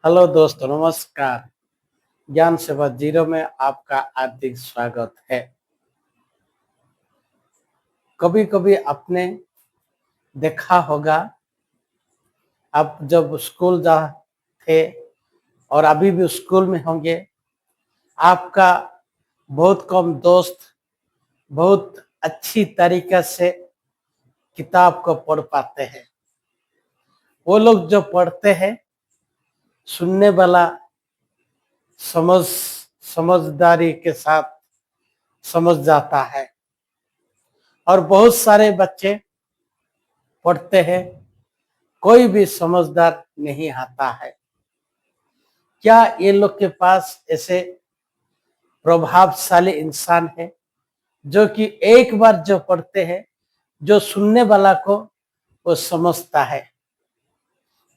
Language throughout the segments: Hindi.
हेलो दोस्तों, नमस्कार। ज्ञान सेवा जीरो में आपका हार्दिक स्वागत है। कभी कभी आपने देखा होगा, आप जब स्कूल जा थे और अभी भी स्कूल में होंगे, आपका बहुत कम दोस्त बहुत अच्छी तरीके से किताब को पढ़ पाते हैं। वो लोग जो पढ़ते हैं, सुनने वाला समझ समझदारी के साथ समझ जाता है और बहुत सारे बच्चे पढ़ते हैं, कोई भी समझदार नहीं आता है। क्या ये लोग के पास ऐसे प्रभावशाली इंसान है जो कि एक बार जो पढ़ते हैं, जो सुनने वाला को वो समझता है?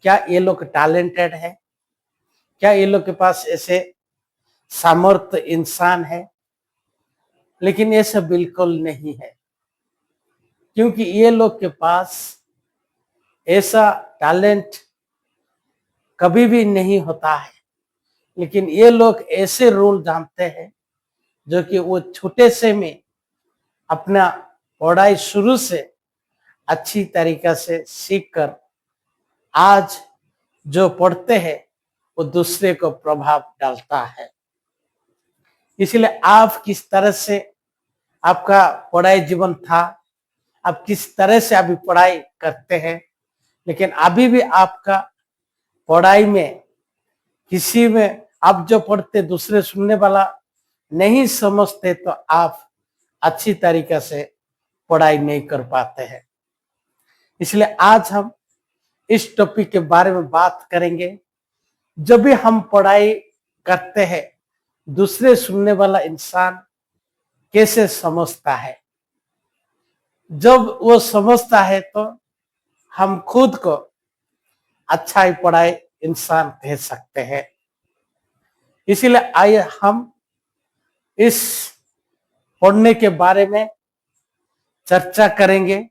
क्या ये लोग टैलेंटेड है? क्या ये लोग के पास ऐसे सामर्थ्य इंसान है? लेकिन ये सब बिल्कुल नहीं है, क्योंकि ये लोग के पास ऐसा टैलेंट कभी भी नहीं होता है। लेकिन ये लोग ऐसे रूल जानते हैं जो कि वो छोटे से में अपना पढ़ाई शुरू से अच्छी तरीके से सीख कर आज जो पढ़ते हैं वो दूसरे को प्रभाव डालता है। इसलिए आप किस तरह से आपका पढ़ाई जीवन था, आप किस तरह से अभी पढ़ाई करते हैं, लेकिन अभी भी आपका पढ़ाई में किसी में आप जो पढ़ते दूसरे सुनने वाला नहीं समझते, तो आप अच्छी तरीके से पढ़ाई नहीं कर पाते हैं। इसलिए आज हम इस टॉपिक के बारे में बात करेंगे। जब भी हम पढ़ाई करते हैं, दूसरे सुनने वाला इंसान कैसे समझता है। जब वो समझता है तो हम खुद को अच्छा ही पढ़ाई इंसान कह सकते हैं। इसीलिए आइए हम इस पढ़ने के बारे में चर्चा करेंगे,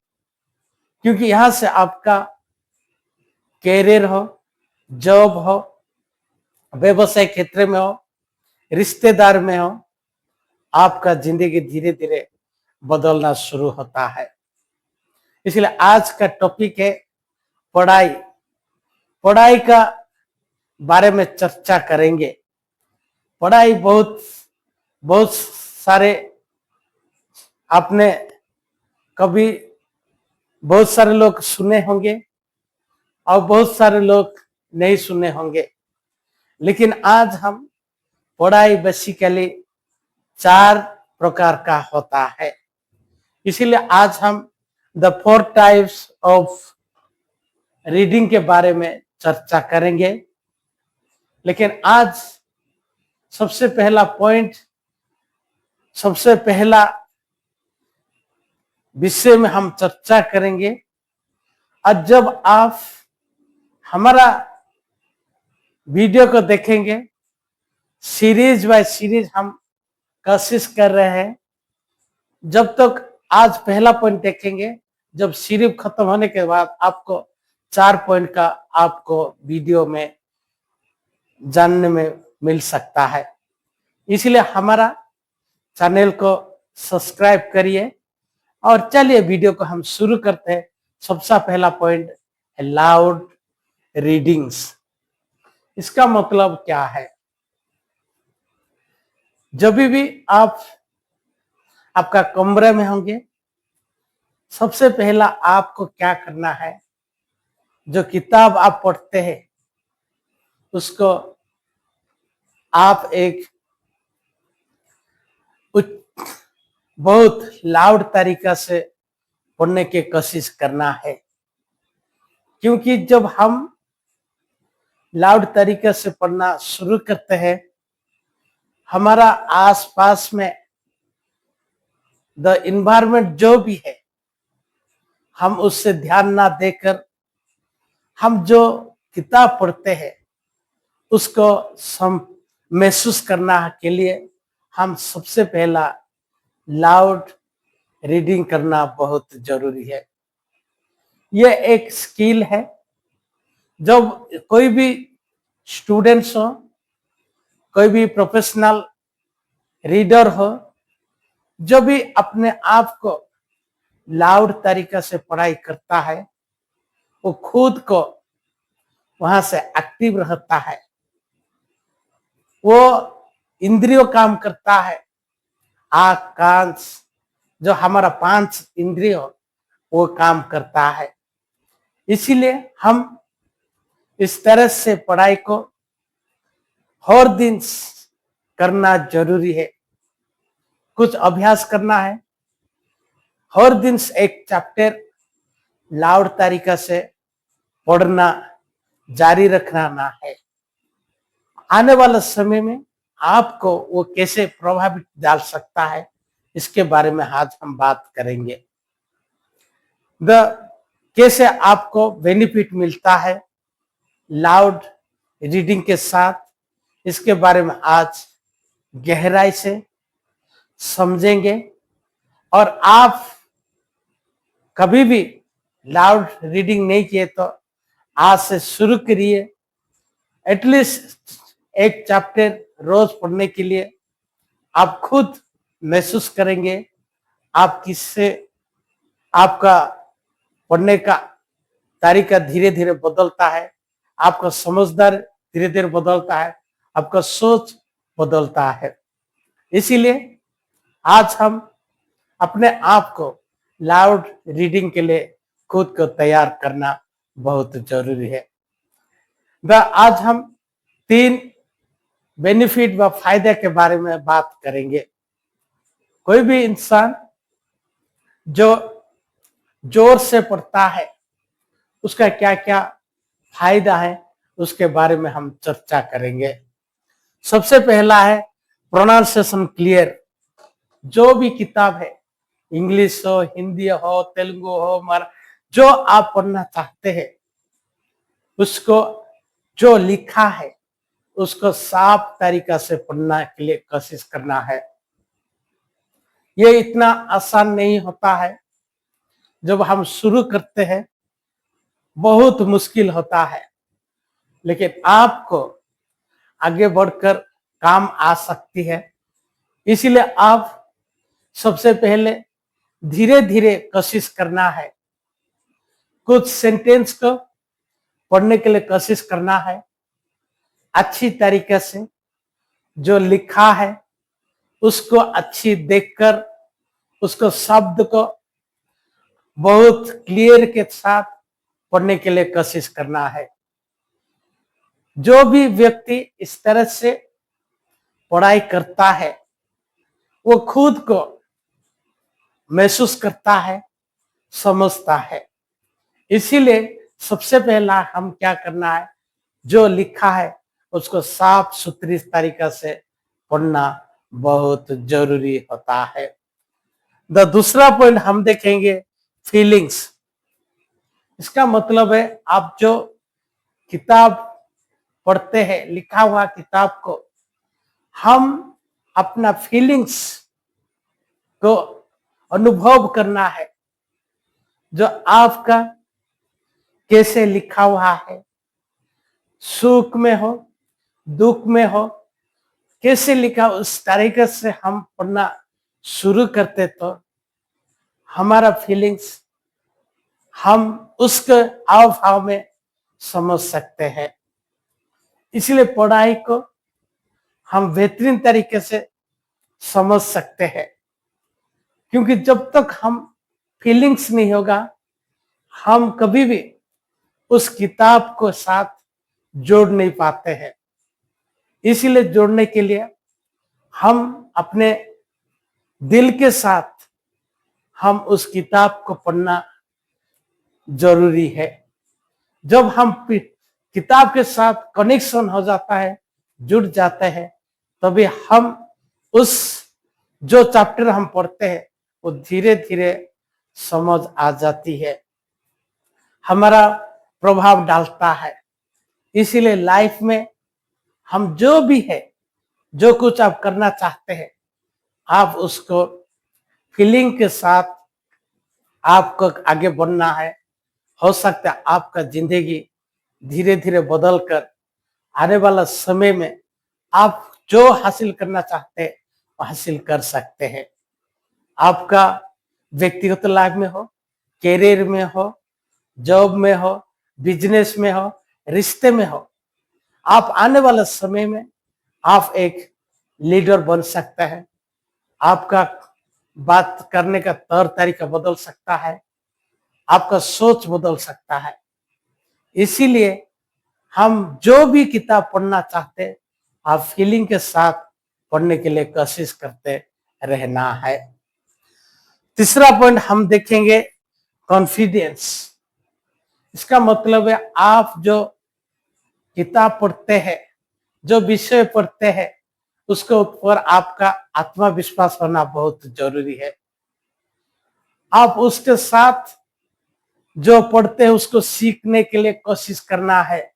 क्योंकि यहां से आपका कैरियर हो, जॉब हो, व्यवसाय क्षेत्र में हो, रिश्तेदार में हो, आपका जिंदगी धीरे धीरे बदलना शुरू होता है। इसलिए आज का टॉपिक है पढ़ाई। पढ़ाई का बारे में चर्चा करेंगे। पढ़ाई बहुत बहुत सारे आपने कभी बहुत सारे लोग सुने होंगे और बहुत सारे लोग नहीं सुने होंगे। लेकिन आज हम पढ़ाई बेसिकली 4 प्रकार का होता है। इसीलिए आज हम द 4 टाइप्स ऑफ रीडिंग के बारे में चर्चा करेंगे। लेकिन आज सबसे पहला पॉइंट, सबसे पहला विषय में हम चर्चा करेंगे। और जब आप हमारा वीडियो को देखेंगे, सीरीज बाय सीरीज हम कोशिश कर रहे हैं। जब तक आज पहला पॉइंट देखेंगे, जब सीरीज खत्म होने के बाद आपको 4 पॉइंट का आपको वीडियो में जानने में मिल सकता है। इसलिए हमारा चैनल को सब्सक्राइब करिए और चलिए वीडियो को हम शुरू करते हैं। सबसे पहला पॉइंट है लाउड रीडिंग्स। इसका मतलब क्या है? जब भी आप आपका कमरे में होंगे, सबसे पहला आपको क्या करना है, जो किताब आप पढ़ते हैं उसको आप एक बहुत लाउड तरीका से पढ़ने की कोशिश करना है। क्योंकि जब हम लाउड तरीके से पढ़ना शुरू करते हैं, हमारा आसपास में द इन्वायरमेंट जो भी है, हम उससे ध्यान ना देकर हम जो किताब पढ़ते हैं उसको महसूस करना के लिए हम सबसे पहला लाउड रीडिंग करना बहुत जरूरी है। यह एक स्किल है। जब कोई भी स्टूडेंट्स हो, कोई भी प्रोफेशनल रीडर हो, जो भी अपने आप को लाउड तरीका से पढ़ाई करता है, वो खुद को वहां से एक्टिव रहता है, वो इंद्रियों काम करता है, आंख कान जो हमारा 5 इंद्रिय वो काम करता है। इसीलिए हम इस तरह से पढ़ाई को हर दिन करना जरूरी है। कुछ अभ्यास करना है, हर दिन एक चैप्टर लाउड तरीका से पढ़ना जारी रखना ना है। आने वाले समय में आपको वो कैसे प्रभावित डाल सकता है, इसके बारे में आज हम बात करेंगे। कैसे आपको बेनिफिट मिलता है लाउड रीडिंग के साथ, इसके बारे में आज गहराई से समझेंगे। और आप कभी भी लाउड रीडिंग नहीं किए तो आज से शुरू करिए। एटलीस्ट एक चैप्टर रोज पढ़ने के लिए आप खुद महसूस करेंगे आप किससे आपका पढ़ने का तरीका धीरे धीरे बदलता है, आपका समझदार धीरे धीरे बदलता है, आपका सोच बदलता है। इसीलिए आज हम अपने आप को लाउड रीडिंग के लिए खुद को तैयार करना बहुत जरूरी है। आज हम 3 बेनिफिट व फायदे के बारे में बात करेंगे। कोई भी इंसान जो जोर से पढ़ता है उसका क्या क्या फायदा है, उसके बारे में हम चर्चा करेंगे। सबसे पहला है प्रोनाउंसिएशन क्लियर। जो भी किताब है, इंग्लिश हो, हिंदी हो, तेलुगु हो, जो आप पढ़ना चाहते हैं उसको जो लिखा है उसको साफ तरीका से पढ़ने के लिए कोशिश करना है। ये इतना आसान नहीं होता है, जब हम शुरू करते हैं बहुत मुश्किल होता है, लेकिन आपको आगे बढ़कर काम आ सकती है। इसीलिए आप सबसे पहले धीरे धीरे कोशिश करना है, कुछ सेंटेंस को पढ़ने के लिए कोशिश करना है, अच्छी तरीके से जो लिखा है उसको अच्छी देखकर उसको शब्द को बहुत क्लियर के साथ पढ़ने के लिए कोशिश करना है। जो भी व्यक्ति इस तरह से पढ़ाई करता है वो खुद को महसूस करता है, समझता है। इसीलिए सबसे पहला हम क्या करना है, जो लिखा है उसको साफ सुथरी तरीका से पढ़ना बहुत जरूरी होता है। दूसरा पॉइंट हम देखेंगे फीलिंग्स। इसका मतलब है आप जो किताब पढ़ते हैं, लिखा हुआ किताब को हम अपना फीलिंग्स को अनुभव करना है। जो आपका कैसे लिखा हुआ है, सुख में हो, दुख में हो, कैसे लिखा उस तरीके से हम पढ़ना शुरू करते तो हमारा फीलिंग्स हम उसके हाव भाव में समझ सकते हैं। इसलिए पढ़ाई को हम बेहतरीन तरीके से समझ सकते हैं, क्योंकि जब तक हम फीलिंग्स नहीं होगा हम कभी भी उस किताब को साथ जोड़ नहीं पाते हैं। इसीलिए जोड़ने के लिए हम अपने दिल के साथ हम उस किताब को पढ़ना जरूरी है। जब हम किताब के साथ कनेक्शन हो जाता है, जुड़ जाते हैं, तभी हम उस जो चैप्टर हम पढ़ते हैं वो धीरे धीरे समझ आ जाती है, हमारा प्रभाव डालता है। इसीलिए लाइफ में हम जो भी है, जो कुछ आप करना चाहते हैं, आप उसको फीलिंग के साथ आपको आगे बढ़ना है। हो सकता है आपका जिंदगी धीरे धीरे बदल कर आने वाला समय में आप जो हासिल करना चाहते हैं वो हासिल कर सकते हैं। आपका व्यक्तिगत लाइफ में हो, कैरियर में हो, जॉब में हो, बिजनेस में हो, रिश्ते में हो, आप आने वाले समय में आप एक लीडर बन सकते हैं। आपका बात करने का तौर तरीका बदल सकता है, आपका सोच बदल सकता है। इसीलिए हम जो भी किताब पढ़ना चाहते हैं, आप फीलिंग के साथ पढ़ने के लिए कोशिश करते रहना है। तीसरा पॉइंट हम देखेंगे कॉन्फिडेंस। इसका मतलब है आप जो किताब पढ़ते हैं, जो विषय पढ़ते हैं, उसके ऊपर आपका आत्मविश्वास होना बहुत जरूरी है। आप उसके साथ जो पढ़ते हैं उसको सीखने के लिए कोशिश करना है,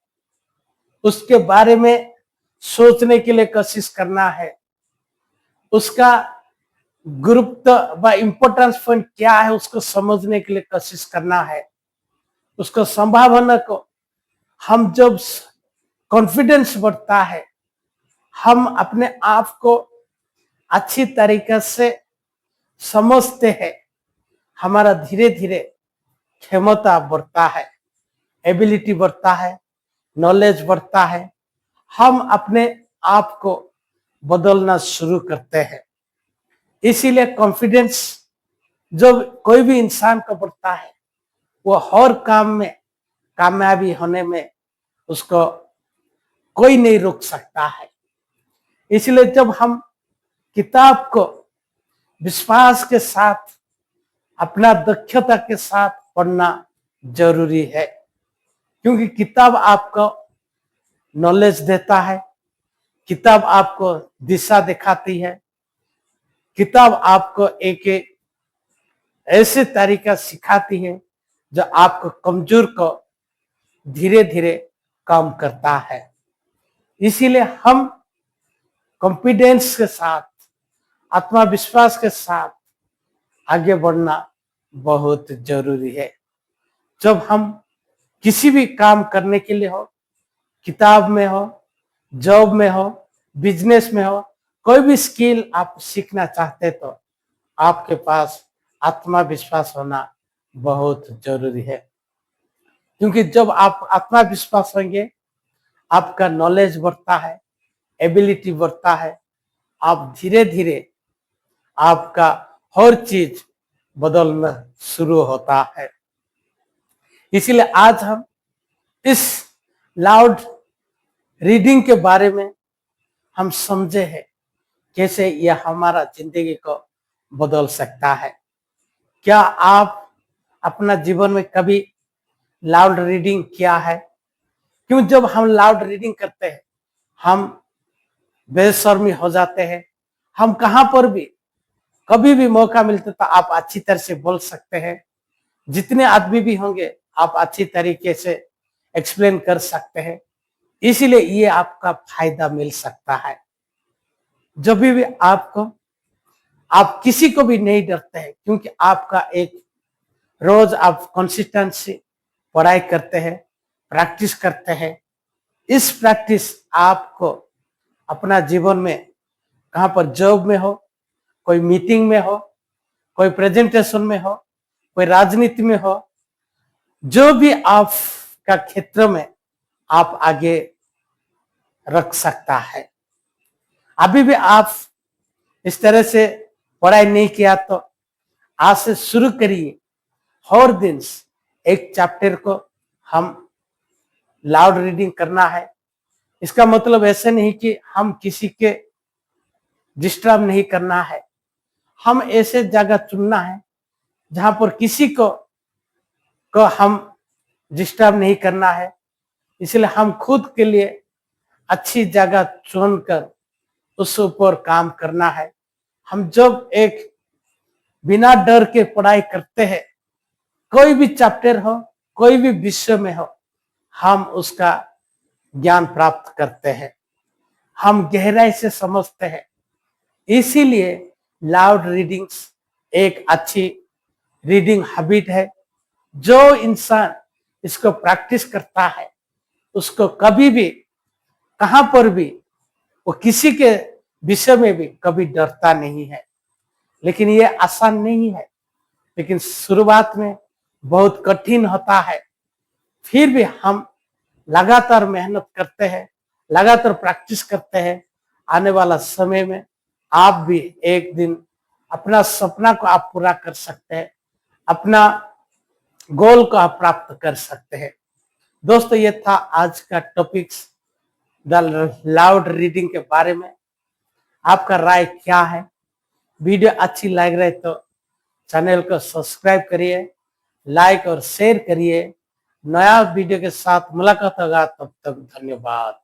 उसके बारे में सोचने के लिए कोशिश करना है, उसका गुरुत्व व इम्पोर्टेंस पॉइंट क्या है उसको समझने के लिए कोशिश करना है। उसको संभावना को हम जब कॉन्फिडेंस बढ़ता है, हम अपने आप को अच्छी तरीके से समझते हैं, हमारा धीरे धीरे क्षमता बढ़ता है, एबिलिटी बढ़ता है, नॉलेज बढ़ता है, हम अपने आप को बदलना शुरू करते हैं। इसीलिए कॉन्फिडेंस जब कोई भी इंसान को बढ़ता है, वो हर काम में कामयाबी होने में उसको कोई नहीं रोक सकता है। इसलिए जब हम किताब को विश्वास के साथ, अपना दक्षता के साथ पढ़ना जरूरी है, क्योंकि किताब आपको नॉलेज देता है, किताब आपको दिशा दिखाती है, किताब आपको एक ऐसे तरीका सिखाती है जो आपको कमजोर को धीरे धीरे कम करता है। इसीलिए हम कॉन्फिडेंस के साथ, आत्मविश्वास के साथ आगे बढ़ना बहुत जरूरी है। जब हम किसी भी काम करने के लिए हो, किताब में हो, जॉब में हो, बिजनेस में हो, कोई भी स्किल आप सीखना चाहते तो आपके पास आत्मविश्वास होना बहुत जरूरी है। क्योंकि जब आप आत्मविश्वास होंगे, आपका नॉलेज बढ़ता है, एबिलिटी बढ़ता है, आप धीरे धीरे आपका हर चीज बदलना शुरू होता है। इसीलिए आज हम इस लाउड रीडिंग के बारे में हम समझे हैं कैसे यह हमारा जिंदगी को बदल सकता है। क्या आप अपना जीवन में कभी लाउड रीडिंग किया है? क्यों जब हम लाउड रीडिंग करते हैं हम बेशर्मी हो जाते हैं। हम कहां पर भी कभी भी मौका मिलता तो आप अच्छी तरह से बोल सकते हैं, जितने आदमी भी होंगे आप अच्छी तरीके से एक्सप्लेन कर सकते हैं। इसीलिए ये आपका फायदा मिल सकता है। जब भी आपको, आप किसी को भी नहीं डरते हैं, क्योंकि आपका एक रोज आप कंसिस्टेंसी पढ़ाई करते हैं, प्रैक्टिस करते हैं। इस प्रैक्टिस आपको अपना जीवन में कहां पर जॉब में हो, कोई मीटिंग में हो, कोई प्रेजेंटेशन में हो, कोई राजनीति में हो, जो भी आपका क्षेत्र में आप आगे रख सकता है। अभी भी आप इस तरह से पढ़ाई नहीं किया तो आज से शुरू करिए। हर दिन एक चैप्टर को हम लाउड रीडिंग करना है। इसका मतलब ऐसे नहीं कि हम किसी के डिस्टर्ब नहीं करना है। हम ऐसे जगह चुनना है जहां पर किसी को हम डिस्टर्ब नहीं करना है। इसलिए हम खुद के लिए अच्छी जगह चुनकर उस ऊपर काम करना है। हम जब एक बिना डर के पढ़ाई करते हैं, कोई भी चैप्टर हो, कोई भी विषय में हो, हम उसका ज्ञान प्राप्त करते हैं, हम गहराई से समझते हैं। इसीलिए लाउड रीडिंग्स एक अच्छी रीडिंग हैबिट है। जो इंसान इसको प्रैक्टिस करता है उसको कभी भी कहां पर भी वो किसी के विषय में भी कभी डरता नहीं है। लेकिन ये आसान नहीं है, लेकिन शुरुआत में बहुत कठिन होता है। फिर भी हम लगातार मेहनत करते हैं, लगातार प्रैक्टिस करते हैं। आने वाला समय में आप भी एक दिन अपना सपना को आप पूरा कर सकते हैं, अपना गोल को आप प्राप्त कर सकते हैं। दोस्तों, ये था आज का टॉपिक्स द लाउड रीडिंग के बारे में। आपका राय क्या है? वीडियो अच्छी लग रही तो चैनल को सब्सक्राइब करिए, लाइक और शेयर करिए। नया वीडियो के साथ मुलाकात होगा, तब तक धन्यवाद।